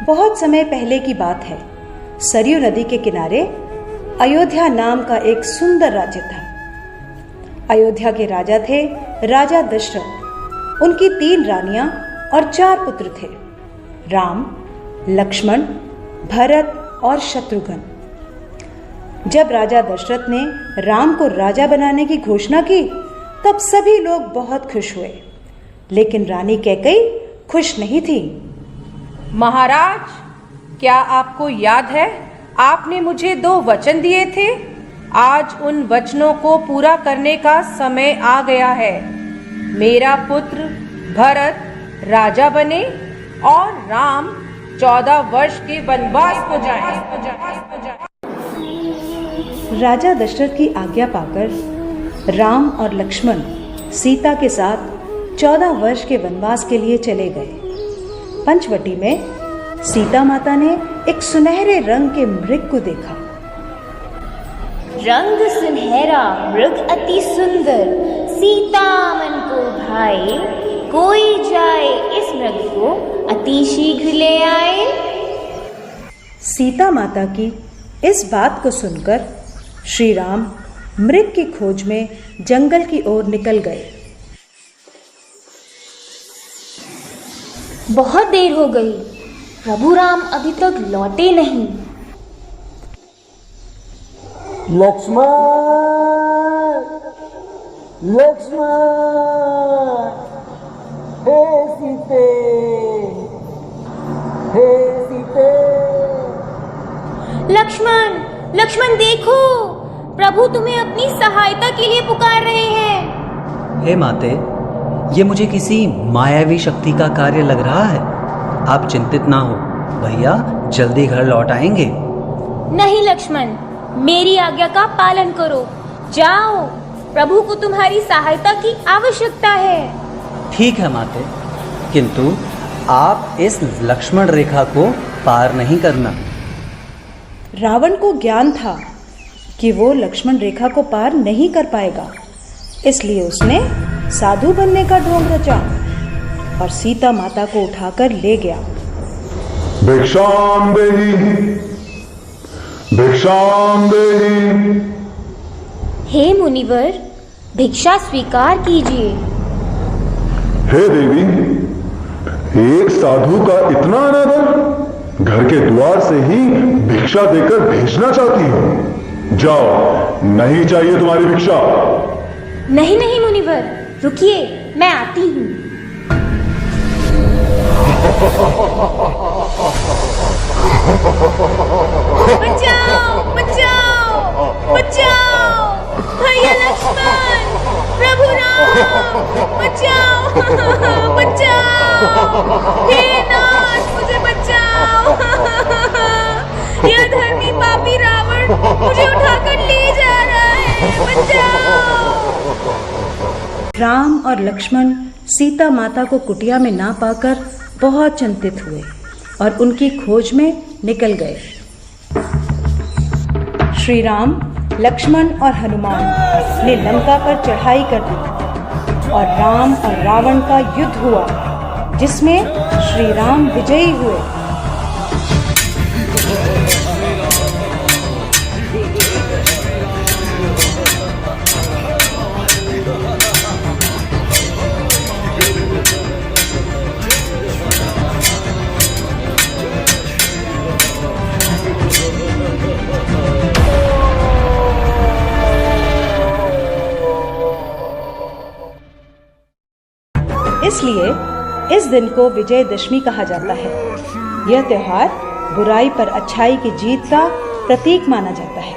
बहुत समय पहले की बात है। सरयू नदी के किनारे अयोध्या नाम का एक सुंदर राज्य था। अयोध्या के राजा थे राजा दशरथ। उनकी 3 रानियां और 4 पुत्र थे, राम, लक्ष्मण, भरत और शत्रुघ्न। जब राजा दशरथ ने राम को राजा बनाने की घोषणा की तब सभी लोग बहुत खुश हुए, लेकिन रानी कैकेयी खुश नहीं थी। महाराज, क्या आपको याद है आपने मुझे 2 वचन दिए थे? आज उन वचनों को पूरा करने का समय आ गया है। मेरा पुत्र भरत राजा बने और राम 14 वर्ष के वनवास को जाए। राजा दशरथ की आज्ञा पाकर राम और लक्ष्मण सीता के साथ 14 वर्ष के वनवास के लिए चले गए। पंचवटी में सीता माता ने एक सुनहरे रंग के मृग को देखा। रंग सुनहरा, मृग अति सुंदर, सीता मन को भाए, कोई जाए इस मृग को अति शीघ्र ले आए। सीता माता की इस बात को सुनकर श्री राम मृग की खोज में जंगल की ओर निकल गए। बहुत देर हो गई, प्रभु राम अभी तक लौटे नहीं। लक्ष्मण, लक्ष्मण, हे सीते, हे सीते। लक्ष्मण, लक्ष्मण देखो, प्रभु तुम्हें अपनी सहायता के लिए पुकार रहे हैं। हे माते, ये मुझे किसी मायावी शक्ति का कार्य लग रहा है। आप चिंतित ना हो, भैया जल्दी घर लौट आएंगे। नहीं लक्ष्मण, मेरी आज्ञा का पालन करो। जाओ, प्रभु को तुम्हारी सहायता की आवश्यकता है। ठीक है माते, किंतु आप इस लक्ष्मण रेखा को पार नहीं करना। रावण को ज्ञान था कि वो लक्ष्मण रेखा को पार नहीं कर पाएगा, इसलिए उसने साधु बनने का ढोंग रचा और सीता माता को उठाकर ले गया। भिक्षाम देहि, भिक्षाम देहि। हे मुनिवर, भिक्षा स्वीकार कीजिए। हे देवी, एक साधु का इतना अनादर, घर के द्वार से ही भिक्षा देकर भेजना चाहती हो। जाओ, नहीं चाहिए तुम्हारी भिक्षा। नहीं नहीं मुनिवर, रुकिए, मैं आती हूँ। बचाओ, बचाओ, बचाओ, भैया लक्ष्मण, प्रभु राम, बचाओ, बचाओ, हे नाथ, मुझे बचाओ। यह धर्मी पापी रावण मुझे उठाकर ले जा रहा है, बचाओ। राम और लक्ष्मण सीता माता को कुटिया में ना पाकर बहुत चिंतित हुए और उनकी खोज में निकल गए। श्री राम, लक्ष्मण और हनुमान ने लंका पर चढ़ाई कर दी और राम और रावण का युद्ध हुआ, जिसमें श्री राम विजयी हुए। इसलिए इस दिन को विजयदशमी कहा जाता है। यह त्योहार बुराई पर अच्छाई की जीत का प्रतीक माना जाता है।